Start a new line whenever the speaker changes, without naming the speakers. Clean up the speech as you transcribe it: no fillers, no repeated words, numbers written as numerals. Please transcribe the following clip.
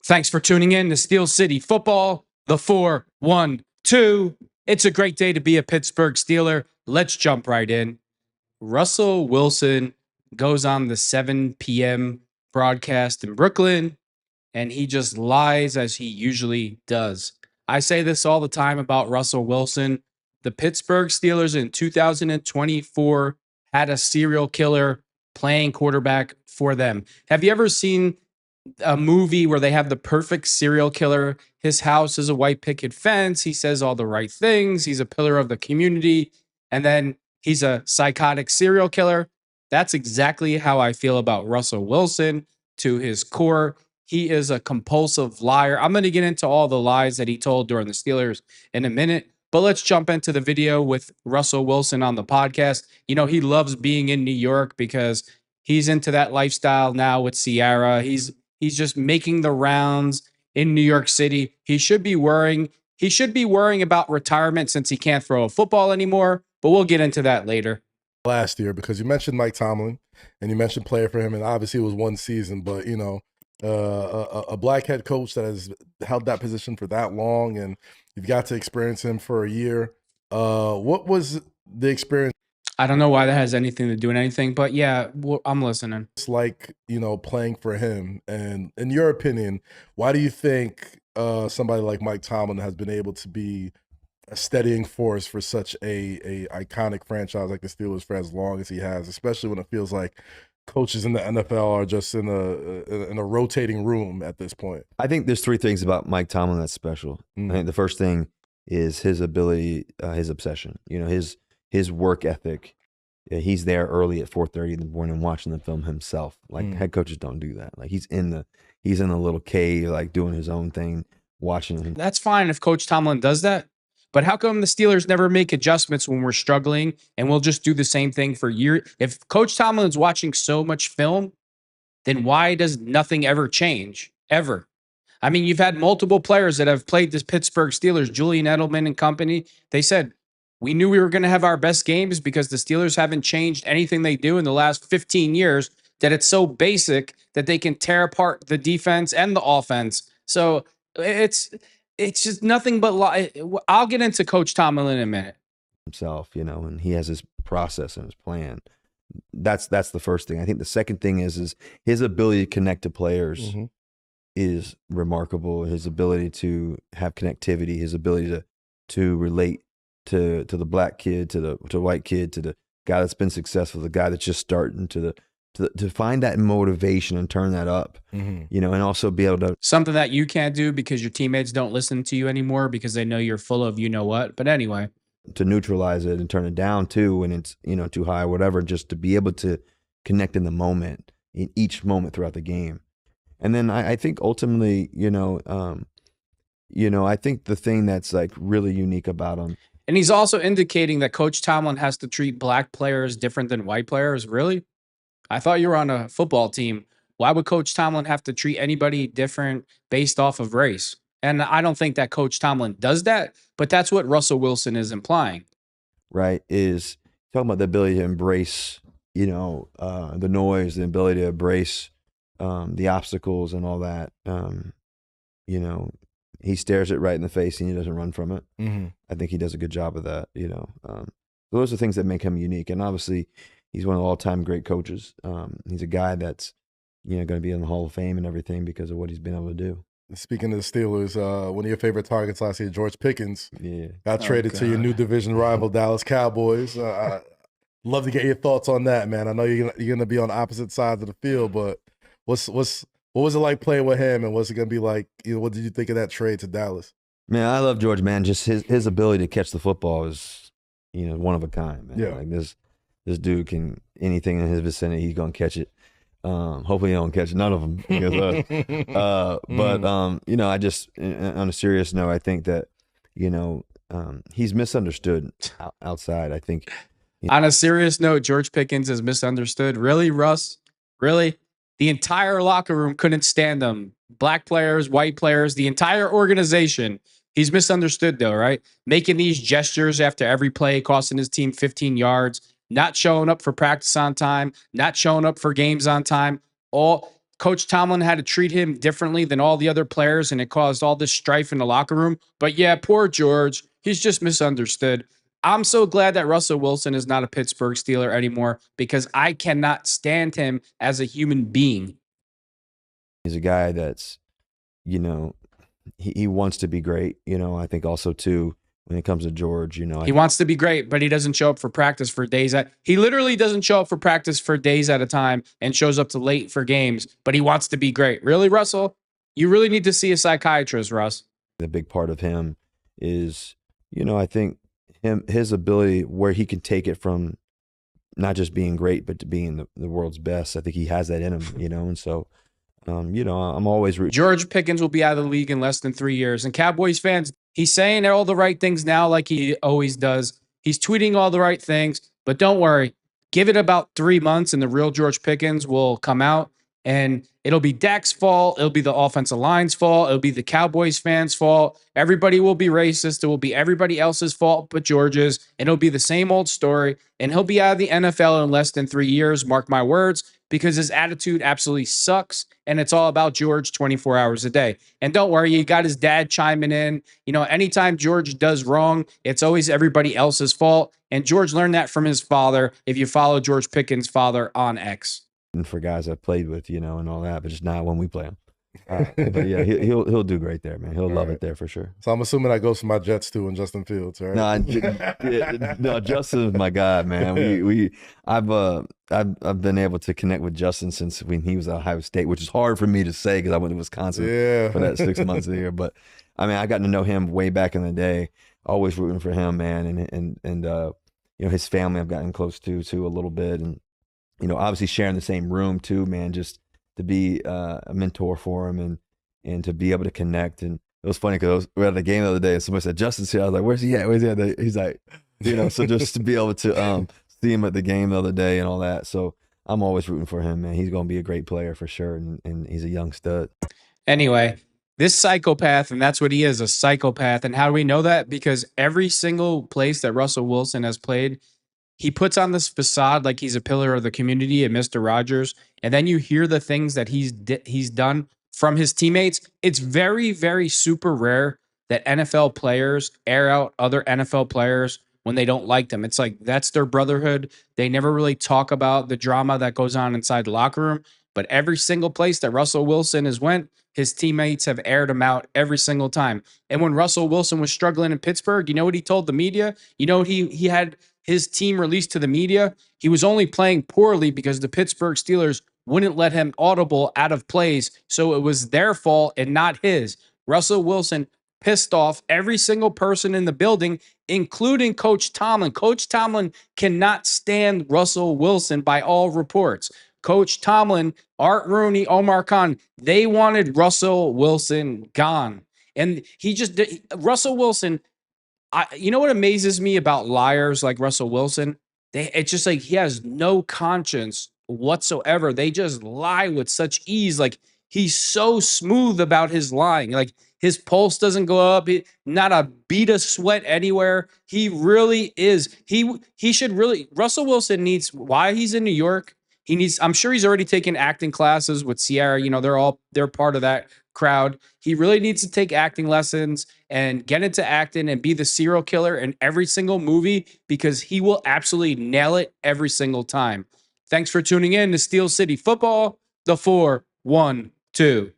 Thanks for tuning in to Steel City Football, the 4-1-2. It's a great day to be a Pittsburgh Steeler. Let's jump right in. Russell Wilson goes on the 7 p.m. broadcast in Brooklyn, and he just lies as he usually does. I say this all the time about Russell Wilson. The Pittsburgh Steelers in 2024 had a serial killer playing quarterback for them. Have you ever seen a movie where they have the perfect serial killer? His house is a white picket fence. He says all the right things. He's a pillar of the community. And then he's a psychotic serial killer. That's exactly how I feel about Russell Wilson to his core. He is a compulsive liar. I'm going to get into all the lies that he told during the Steelers in a minute, but let's jump into the video with Russell Wilson on the podcast. You know, he loves being in New York because he's into that lifestyle now with Ciara. He's just making the rounds in New York City. He should be worrying about retirement since he can't throw a football anymore, but we'll get into that later.
Last year, because you mentioned Mike Tomlin and you mentioned player for him, and obviously it was one season, but you know, a black head coach that has held that position for that long, and you've got to experience him for a year. What was the experience?
I don't know why that has anything to do with anything, but yeah, I'm listening.
It's like, you know, playing for him. And in your opinion, why do you think somebody like Mike Tomlin has been able to be a steadying force for such a iconic franchise like the Steelers for as long as he has, especially when it feels like coaches in the NFL are just in a rotating room at this point?
I think there's three things about Mike Tomlin that's special. I think the first thing is his ability, his obsession. You know, his work ethic. He's there early at 4:30 in the morning watching the film himself. Like head coaches don't do that. Like he's in the little cave, like doing his own thing, watching him.
That's fine if Coach Tomlin does that. But how come the Steelers never make adjustments when we're struggling and we'll just do the same thing for years? If Coach Tomlin's watching so much film, then why does nothing ever change? Ever? I mean, you've had multiple players that have played the Pittsburgh Steelers, Julian Edelman and company. They said, we knew we were going to have our best games because the Steelers haven't changed anything they do in the last 15 years, that it's so basic that they can tear apart the defense and the offense. So it's just nothing but lie. I'll get into Coach Tomlin in a minute.
Himself, you know, and he has his process and his plan. That's the first thing. I think the second thing is his ability to connect to players is remarkable. His ability to have connectivity, his ability to relate to the black kid, to the white kid, to the guy that's been successful, the guy that's just starting, to find that motivation and turn that up, you know, and also be able to.
Something that you can't do because your teammates don't listen to you anymore because they know you're full of you know what. But anyway.
To neutralize it and turn it down too when it's, you know, too high or whatever, just to be able to connect in the moment, in each moment throughout the game. And then I think ultimately, I think the thing that's like really unique about him.
And he's also indicating that Coach Tomlin has to treat black players different than white players. Really? I thought you were on a football team. Why would Coach Tomlin have to treat anybody different based off of race? And I don't think that Coach Tomlin does that, but that's what Russell Wilson is implying.
Right, is talking about the ability to embrace, the noise, the ability to embrace the obstacles and all that. He stares it right in the face and he doesn't run from it. I think he does a good job of that, Those are things that make him unique. And obviously, he's one of the all-time great coaches. He's a guy that's, going to be in the Hall of Fame and everything because of what he's been able to do.
Speaking of the Steelers, one of your favorite targets last year, George Pickens, got traded to your new division rival, Dallas Cowboys. Love to get your thoughts on that, man. I know you're gonna be on opposite sides of the field, but what was it like playing with him, and what's it gonna be like? What did you think of that trade to Dallas?
Man, I love George, man. Just his ability to catch the football is, one of a kind, man.
Yeah.
Like this dude can anything in his vicinity, he's gonna catch it. Hopefully, he don't catch none of them. Because, I just on a serious note, I think that he's misunderstood outside. I think.
On a serious note, George Pickens is misunderstood. Really, Russ? Really? The entire locker room couldn't stand him. Black players, white players, the entire organization. He's misunderstood, though, right? Making these gestures after every play, costing his team 15 yards, not showing up for practice on time, not showing up for games on time. Coach Tomlin had to treat him differently than all the other players, and it caused all this strife in the locker room. But yeah, poor George. He's just misunderstood. I'm so glad that Russell Wilson is not a Pittsburgh Steeler anymore because I cannot stand him as a human being.
He's a guy that's, you know, he wants to be great. You know, I think also too, when it comes to George, you know,
He wants to be great, but he doesn't show up for practice for days. He literally doesn't show up for practice for days at a time and shows up to late for games, but he wants to be great. Really, Russell? You really need to see a psychiatrist, Russ.
the big part of him is, you know, I think his ability where he can take it from not just being great, but to being the world's best. I think he has that in him, you know, and so, you know, I'm always rooting.
George Pickens will be out of the league in less than 3 years. And Cowboys fans, he's saying all the right things now like he always does. He's tweeting all the right things, but don't worry. Give it about 3 months and the real George Pickens will come out, and it'll be Dak's fault. It'll be the offensive line's fault. It'll be the Cowboys fans' fault. Everybody will be racist. It will be everybody else's fault but George's, and it'll be the same old story. And he'll be out of the NFL in less than 3 years, mark my words, because his attitude absolutely sucks, and it's all about George 24 hours a day. And don't worry, you got his dad chiming in. You know, anytime George does wrong, it's always everybody else's fault. And George learned that from his father, if you follow George Pickens' father on X.
And for guys I've played with, you know, and all that, but just not when we play him. But yeah, he'll do great there, man. He'll love it there for sure.
So I'm assuming that goes for my Jets too and Justin Fields, right?
No, Justin's my guy, man. I've been able to connect with Justin since when he was at Ohio State, which is hard for me to say because I went to Wisconsin for that 6 months a year. But I mean, I got to know him way back in the day. Always rooting for him, man, and you know, his family I've gotten close to a little bit, and you know, obviously sharing the same room too, man. Just to be a mentor for him and to be able to connect. And it was funny because we were at the game the other day and somebody said, Justin's here. I was like, where's he at? Where's he at? He's like, you know, so just to be able to see him at the game the other day and all that. So I'm always rooting for him, man. He's going to be a great player for sure. And he's a young stud.
Anyway, this psychopath, and that's what he is, a psychopath. And how do we know that? Because every single place that Russell Wilson has played, he puts on this facade like he's a pillar of the community and Mr. Rogers. And then you hear the things that he's done from his teammates. It's very, very super rare that NFL players air out other NFL players when they don't like them. It's like that's their brotherhood. They never really talk about the drama that goes on inside the locker room. But every single place that Russell Wilson has went, his teammates have aired him out every single time. And when Russell Wilson was struggling in Pittsburgh, you know what he told the media? You know what he had his team released to the media? He was only playing poorly because the Pittsburgh Steelers wouldn't let him audible out of plays. So it was their fault and not his. Russell Wilson pissed off every single person in the building, including Coach Tomlin. Coach Tomlin cannot stand Russell Wilson by all reports. Coach Tomlin, Art Rooney, Omar Khan, they wanted Russell Wilson gone. And Russell Wilson, you know what amazes me about liars like Russell Wilson? It's just like he has no conscience whatsoever. They just lie with such ease. Like he's so smooth about his lying. Like his pulse doesn't go up. Not a bead of sweat anywhere. He really is. He should really. Russell Wilson needs. Why he's in New York? He needs. I'm sure he's already taken acting classes with Sierra. You know, they're part of that crowd. He really needs to take acting lessons and get into acting and be the serial killer in every single movie because he will absolutely nail it every single time. Thanks for tuning in to Steel City Football, the 4-1-2.